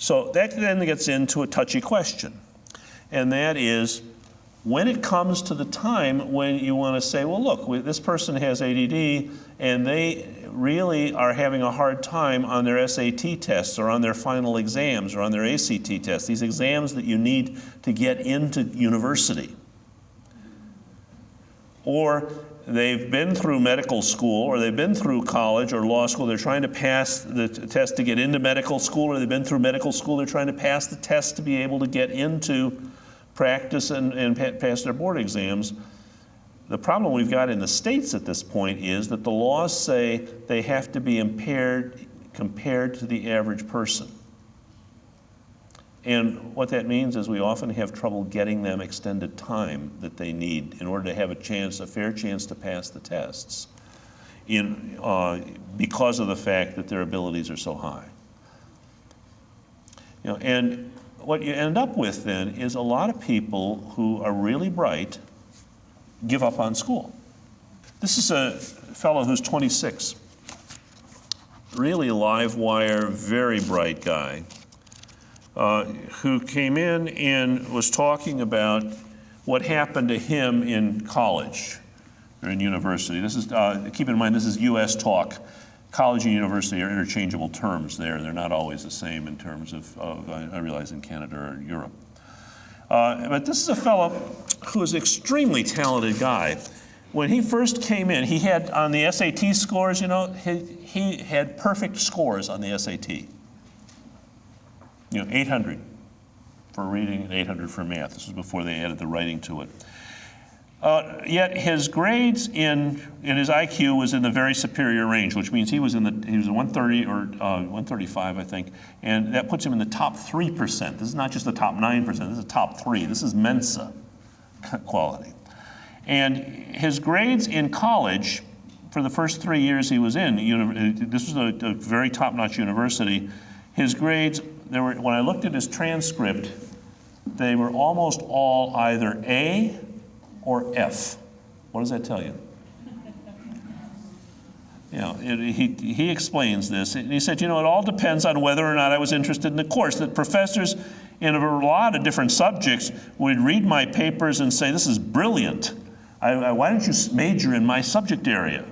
So that then gets into a touchy question, and that is, when it comes to the time when you want to say, well, look, this person has ADD, and they really are having a hard time on their SAT tests or on their final exams or on their ACT tests, these exams that you need to get into university. Or they've been through medical school, or they've been through college or law school, they're trying to pass the test to get into medical school, or they've been through medical school, they're trying to pass the test to be able to get into practice and pass their board exams. The problem we've got in the states at this point is that the laws say they have to be impaired compared to the average person. And what that means is we often have trouble getting them extended time that they need in order to have a fair chance to pass the tests because of the fact that their abilities are so high. And what you end up with then is a lot of people who are really bright give up on school. This is a fellow who's 26, really live wire, very bright guy, who came in and was talking about what happened to him in college or in university. This is, keep in mind, this is U.S. talk. College and university are interchangeable terms there. They're not always the same in terms of I realize in Canada or Europe. But this is a fellow who is an extremely talented guy. When he first came in, he had, on the SAT scores, he had perfect scores on the SAT. 800 for reading and 800 for math. This was before they added the writing to it. Yet his grades in his IQ was in the very superior range, which means he was a 130 or 135, I think, and that puts him in the top 3%. This is not just the top 9%, this is the top 3. This is Mensa quality. And his grades in college, for the first 3 years he was in, this was a very top-notch university, his grades, when I looked at his transcript, they were almost all either A or F. What does that tell you? He explains this. And he said, it all depends on whether or not I was interested in the course. That professors in a lot of different subjects would read my papers and say, this is brilliant. Why don't you major in my subject area?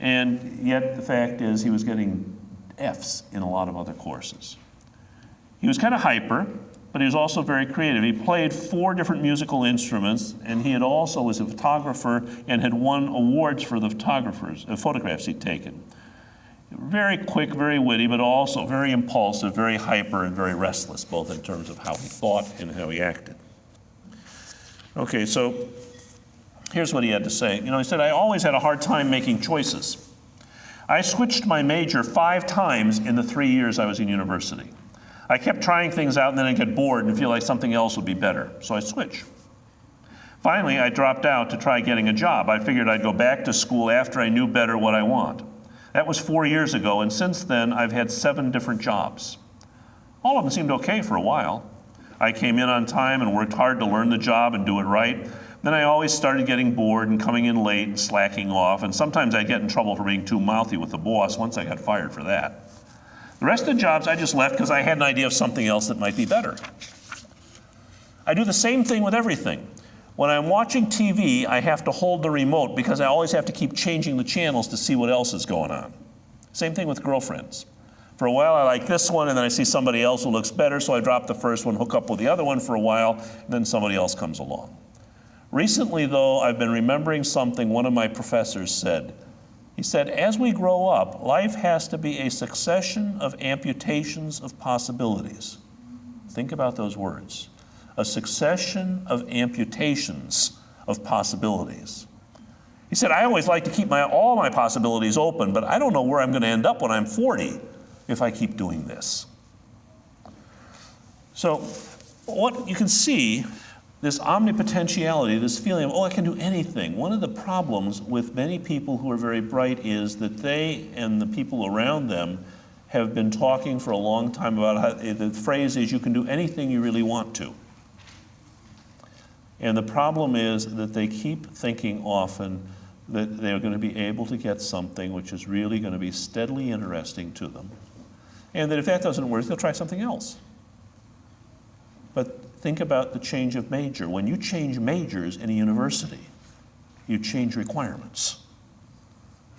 And yet the fact is he was getting Fs in a lot of other courses. He was kind of hyper, but he was also very creative. He played 4 different musical instruments, and he also was a photographer and had won awards for the photographs he'd taken. Very quick, very witty, but also very impulsive, very hyper, and very restless, both in terms of how he thought and how he acted. Okay, so here's what he had to say. He said, I always had a hard time making choices. I switched my major 5 times in the 3 years I was in university. I kept trying things out and then I'd get bored and feel like something else would be better, so I'd switch. Finally, I dropped out to try getting a job. I figured I'd go back to school after I knew better what I want. That was 4 years ago, and since then I've had 7 different jobs. All of them seemed okay for a while. I came in on time and worked hard to learn the job and do it right. Then I always started getting bored and coming in late and slacking off, and sometimes I'd get in trouble for being too mouthy with the boss. Once I got fired for that. The rest of the jobs I just left because I had an idea of something else that might be better. I do the same thing with everything. When I'm watching TV, I have to hold the remote because I always have to keep changing the channels to see what else is going on. Same thing with girlfriends. For a while I like this one, and then I see somebody else who looks better, so I drop the first one, hook up with the other one for a while, and then somebody else comes along. Recently, though, I've been remembering something one of my professors said. He said, as we grow up, life has to be a succession of amputations of possibilities. Think about those words. A succession of amputations of possibilities. He said, I always like to keep all my possibilities open, but I don't know where I'm going to end up when I'm 40 if I keep doing this. So what you can see, this omnipotentiality, this feeling of, I can do anything. One of the problems with many people who are very bright is that they and the people around them have been talking for a long time about how the phrase is, you can do anything you really want to. And the problem is that they keep thinking often that they're going to be able to get something which is really going to be steadily interesting to them. and that if that doesn't work, they'll try something else. But think about the change of major. When you change majors in a university, you change requirements.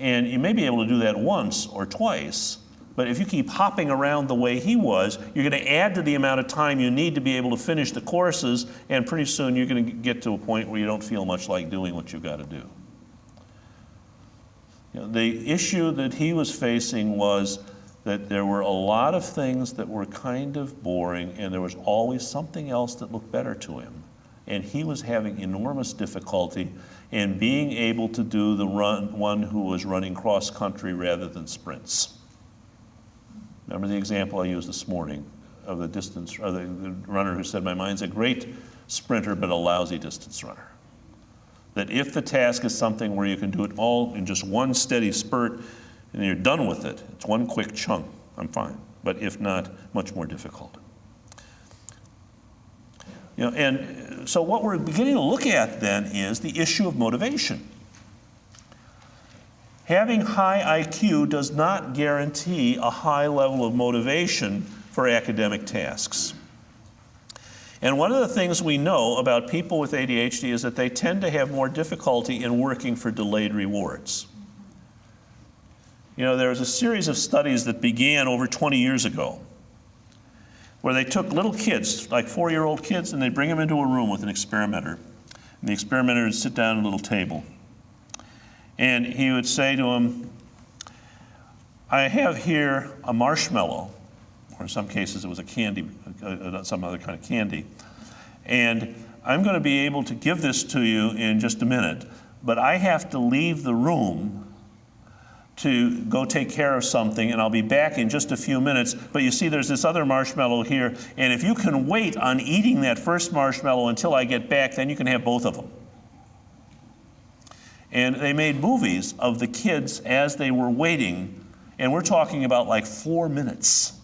And you may be able to do that once or twice, but if you keep hopping around the way he was, you're going to add to the amount of time you need to be able to finish the courses, and pretty soon you're going to get to a point where you don't feel much like doing what you've got to do. You know, the issue that he was facing was that there were a lot of things that were kind of boring, and there was always something else that looked better to him. And he was having enormous difficulty in being able to do the one who was running cross country rather than sprints. Remember the example I used this morning of the runner who said, my mind's a great sprinter but a lousy distance runner. That if the task is something where you can do it all in just one steady spurt and you're done with it, it's one quick chunk, I'm fine. But if not, much more difficult. You know, and so what we're beginning to look at then is the issue of motivation. Having high IQ does not guarantee a high level of motivation for academic tasks. And one of the things we know about people with ADHD is that they tend to have more difficulty in working for delayed rewards. You know, there was a series of studies that began over 20 years ago where they took little kids, like 4-year-old kids, and they bring them into a room with an experimenter. And the experimenter would sit down at a little table. And he would say to them, I have here a marshmallow, or in some cases it was a candy, some other kind of candy, and I'm going to be able to give this to you in just a minute, but I have to leave the room to go take care of something, and I'll be back in just a few minutes. But you see, there's this other marshmallow here, and if you can wait on eating that first marshmallow until I get back, then you can have both of them. And they made movies of the kids as they were waiting, and we're talking about like 4 minutes.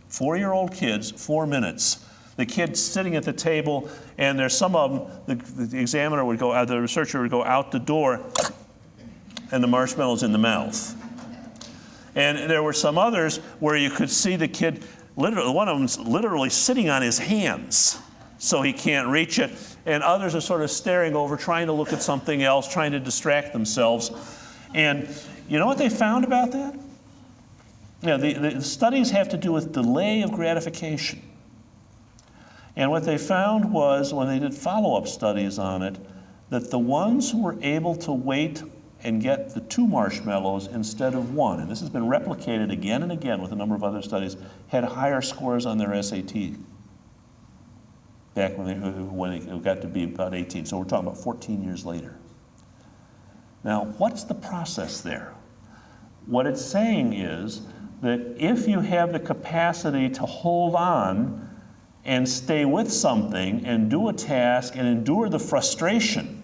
4-year-old kids, 4 minutes. The kids sitting at the table, and there's some of them, the examiner would go, the researcher would go out the door, and the marshmallow's in the mouth. And there were some others where you could see the kid, literally, one of them's literally sitting on his hands so he can't reach it, and others are sort of staring over, trying to look at something else, trying to distract themselves. And you know what they found about that? You know, the studies have to do with delay of gratification. And what they found was, when they did follow-up studies on it, that the ones who were able to wait and get the 2 marshmallows instead of 1, and this has been replicated again and again with a number of other studies, had higher scores on their SAT back when they got to be about 18. So we're talking about 14 years later. Now, what's the process there? What it's saying is that if you have the capacity to hold on and stay with something and do a task and endure the frustration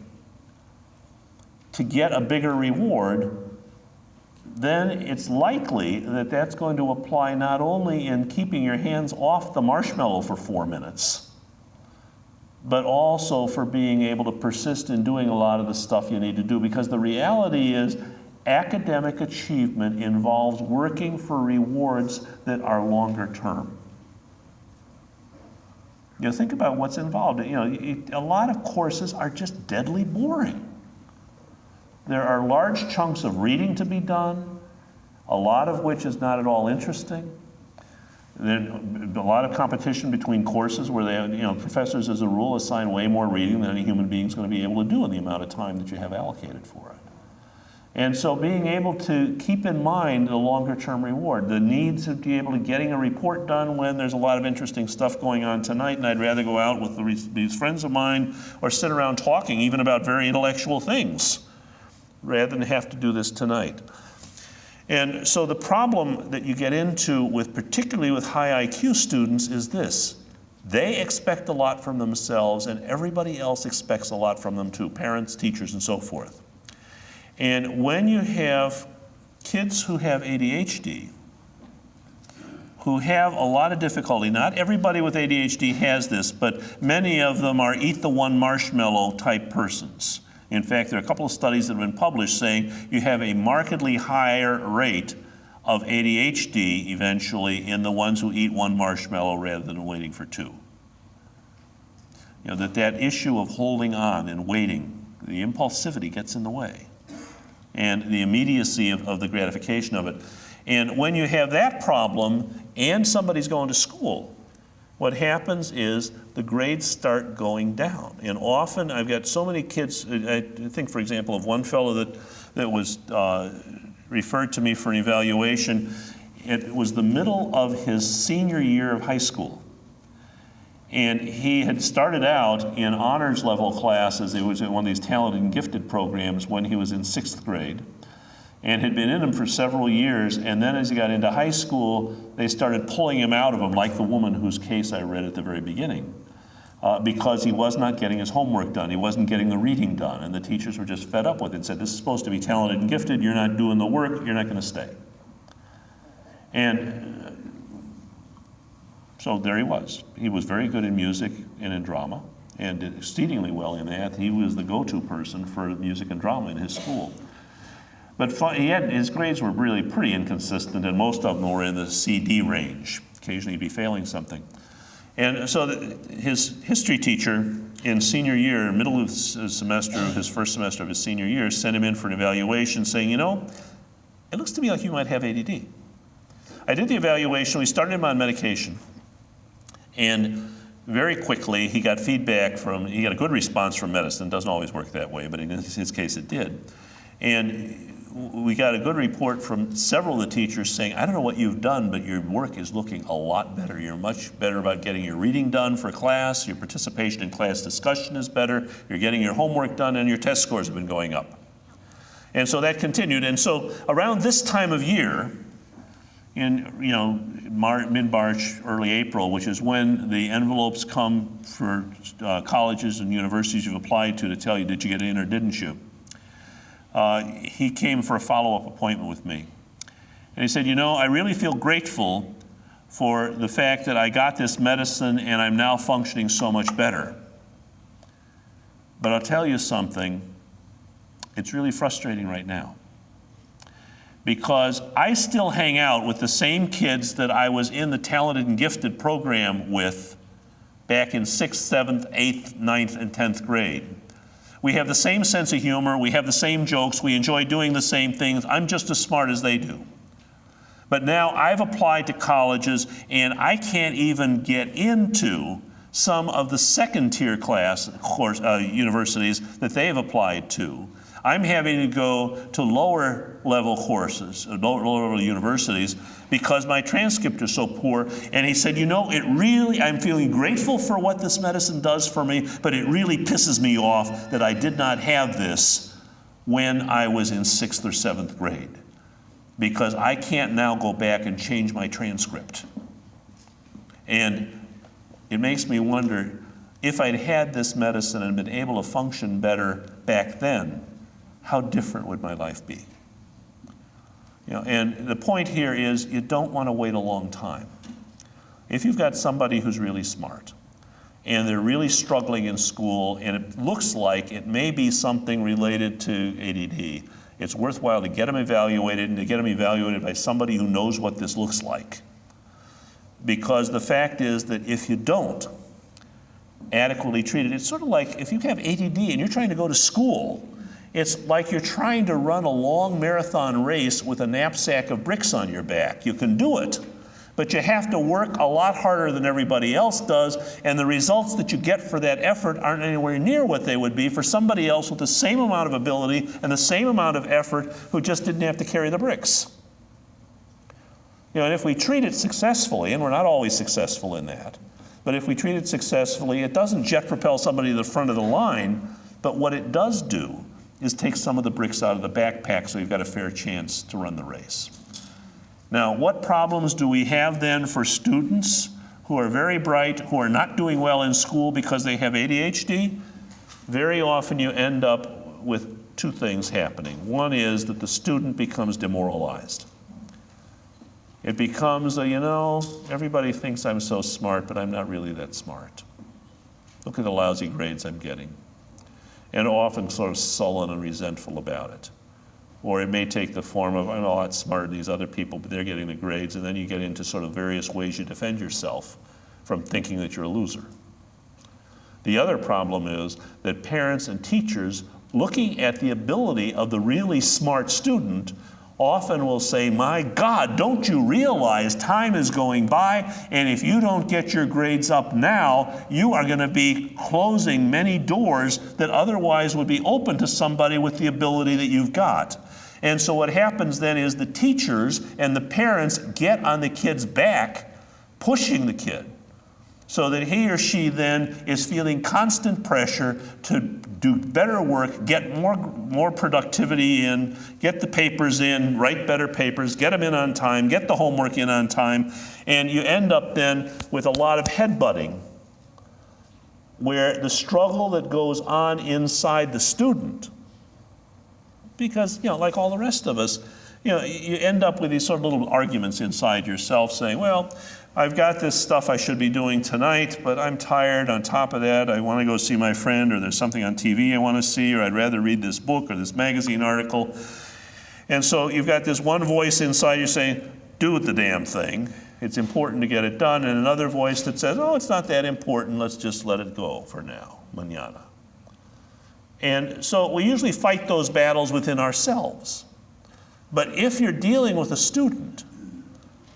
to get a bigger reward, then it's likely that that's going to apply not only in keeping your hands off the marshmallow for 4 minutes, but also for being able to persist in doing a lot of the stuff you need to do. Because the reality is, academic achievement involves working for rewards that are longer term. You know, think about what's involved. You know, a lot of courses are just deadly boring. There are large chunks of reading to be done, a lot of which is not at all interesting. There's a lot of competition between courses where professors as a rule assign way more reading than any human being is going to be able to do in the amount of time that you have allocated for it. And so being able to keep in mind the longer term reward, the need to be able to getting a report done when there's a lot of interesting stuff going on tonight, and I'd rather go out with these friends of mine or sit around talking even about very intellectual things, rather than have to do this tonight. And so the problem that you get into with, particularly with high IQ students, is this. They expect a lot from themselves, and everybody else expects a lot from them too, parents, teachers, and so forth. And when you have kids who have ADHD, who have a lot of difficulty, not everybody with ADHD has this, but many of them are eat the one marshmallow type persons. In fact, there are a couple of studies that have been published saying you have a markedly higher rate of ADHD eventually in the ones who eat one marshmallow rather than waiting for two. You know, that issue of holding on and waiting, the impulsivity gets in the way, and the immediacy of the gratification of it. And when you have that problem and somebody's going to school, what happens is the grades start going down. And often I've got so many kids, I think, for example, of one fellow that was referred to me for an evaluation. It was the middle of his senior year of high school. And he had started out in honors level classes. It was in one of these talented and gifted programs when he was in 6th grade, and had been in them for several years. And then as he got into high school, they started pulling him out of them, like the woman whose case I read at the very beginning, because he was not getting his homework done. He wasn't getting the reading done. And the teachers were just fed up with it and said, this is supposed to be talented and gifted. You're not doing the work. You're not going to stay. And so there he was. He was very good in music and in drama, and did exceedingly well in that. He was the go-to person for music and drama in his school. But his grades were really pretty inconsistent, and most of them were in the CD range. Occasionally he'd be failing something. And so his history teacher in senior year, middle of his semester, his first semester of his senior year, sent him in for an evaluation saying, you know, it looks to me like you might have ADD. I did the evaluation. We started him on medication. And very quickly, he got feedback he got a good response from medicine. It doesn't always work that way, but in his case it did. And we got a good report from several of the teachers saying, I don't know what you've done, but your work is looking a lot better. You're much better about getting your reading done for class. Your participation in class discussion is better. You're getting your homework done, and your test scores have been going up. And so that continued. And so around this time of year, in mid-March, early April, which is when the envelopes come for colleges and universities you've applied to tell you, did you get in or didn't you? He came for a follow-up appointment with me. And he said, you know, I really feel grateful for the fact that I got this medicine and I'm now functioning so much better. But I'll tell you something, it's really frustrating right now, because I still hang out with the same kids that I was in the talented and gifted program with back in 6th, 7th, 8th, 9th, and 10th grade. We have the same sense of humor, we have the same jokes, we enjoy doing the same things. I'm just as smart as they do. But now I've applied to colleges, and I can't even get into some of the second-tier universities that they've applied to. I'm having to go to lower-level courses, lower-level universities, because my transcript is so poor. And he said, you know, I'm feeling grateful for what this medicine does for me, but it really pisses me off that I did not have this when I was in 6th or 7th grade, because I can't now go back and change my transcript. And it makes me wonder, if I'd had this medicine and been able to function better back then, how different would my life be? You know, and the point here is you don't want to wait a long time. If you've got somebody who's really smart and they're really struggling in school and it looks like it may be something related to ADD, it's worthwhile to get them evaluated, and to get them evaluated by somebody who knows what this looks like. Because the fact is that if you don't adequately treat it, it's sort of like if you have ADD and you're trying to go to school, it's like you're trying to run a long marathon race with a knapsack of bricks on your back. You can do it, but you have to work a lot harder than everybody else does, and the results that you get for that effort aren't anywhere near what they would be for somebody else with the same amount of ability and the same amount of effort who just didn't have to carry the bricks. You know, and if we treat it successfully, and we're not always successful in that, but if we treat it successfully, it doesn't jet propel somebody to the front of the line, but what it does do is take some of the bricks out of the backpack so you've got a fair chance to run the race. Now, what problems do we have then for students who are very bright, who are not doing well in school because they have ADHD? Very often you end up with two things happening. One is that the student becomes demoralized. It becomes everybody thinks I'm so smart, but I'm not really that smart. Look at the lousy grades I'm getting. And often sort of sullen and resentful about it. Or it may take the form of, I'm a lot smarter than these other people, but they're getting the grades. And then you get into sort of various ways you defend yourself from thinking that you're a loser. The other problem is that parents and teachers, looking at the ability of the really smart student, often will say, my God, don't you realize time is going by, and if you don't get your grades up now, you are going to be closing many doors that otherwise would be open to somebody with the ability that you've got. And so what happens then is the teachers and the parents get on the kid's back, pushing the kid, so that he or she then is feeling constant pressure to do better work, get more productivity in, get the papers in, write better papers, get them in on time, get the homework in on time, and you end up then with a lot of headbutting, where the struggle that goes on inside the student, because, like all the rest of us, you end up with these sort of little arguments inside yourself saying, well, I've got this stuff I should be doing tonight, but I'm tired. On top of that, I want to go see my friend, or there's something on TV I want to see, or I'd rather read this book or this magazine article. And so you've got this one voice inside you saying, do the damn thing. It's important to get it done. And another voice that says, oh, it's not that important. Let's just let it go for now, mañana. And so we usually fight those battles within ourselves. But if you're dealing with a student,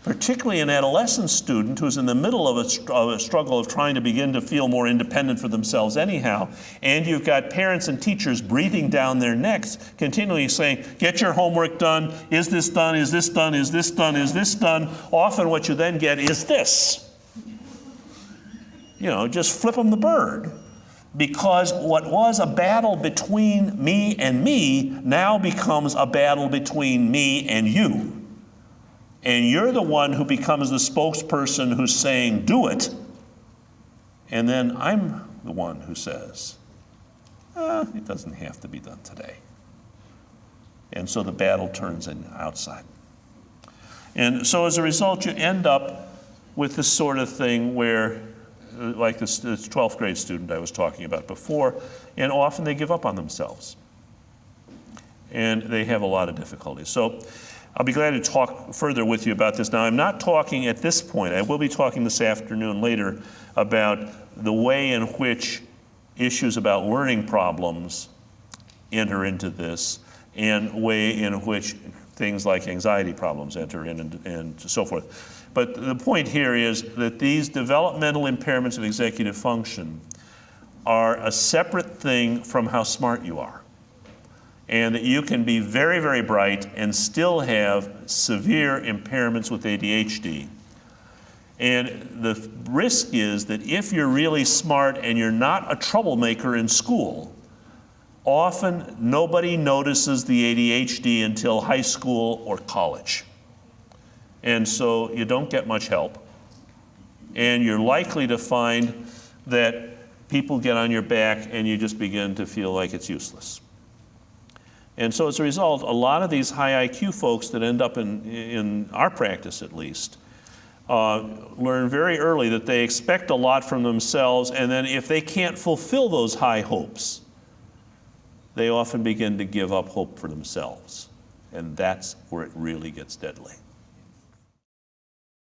particularly an adolescent student who's in the middle of a struggle of trying to begin to feel more independent for themselves anyhow, and you've got parents and teachers breathing down their necks, continually saying, get your homework done, is this done, is this done, is this done, is this done, often what you then get is this. Just flip them the bird. Because what was a battle between me and me now becomes a battle between me and you. And you're the one who becomes the spokesperson who's saying, do it. And then I'm the one who says, it doesn't have to be done today. And so the battle turns outside. And so as a result, you end up with this sort of thing where, like this 12th grade student I was talking about before, and often they give up on themselves. And they have a lot of difficulties. So I'll be glad to talk further with you about this. Now, I'm not talking at this point, I will be talking this afternoon later about the way in which issues about learning problems enter into this, and way in which things like anxiety problems enter in, and so forth. But the point here is that these developmental impairments of executive function are a separate thing from how smart you are. And that you can be very, very bright and still have severe impairments with ADHD. And the risk is that if you're really smart and you're not a troublemaker in school, often nobody notices the ADHD until high school or college. And so you don't get much help. And you're likely to find that people get on your back and you just begin to feel like it's useless. And so as a result, a lot of these high IQ folks that end up in our practice at least, learn very early that they expect a lot from themselves, and then if they can't fulfill those high hopes, they often begin to give up hope for themselves. And that's where it really gets deadly.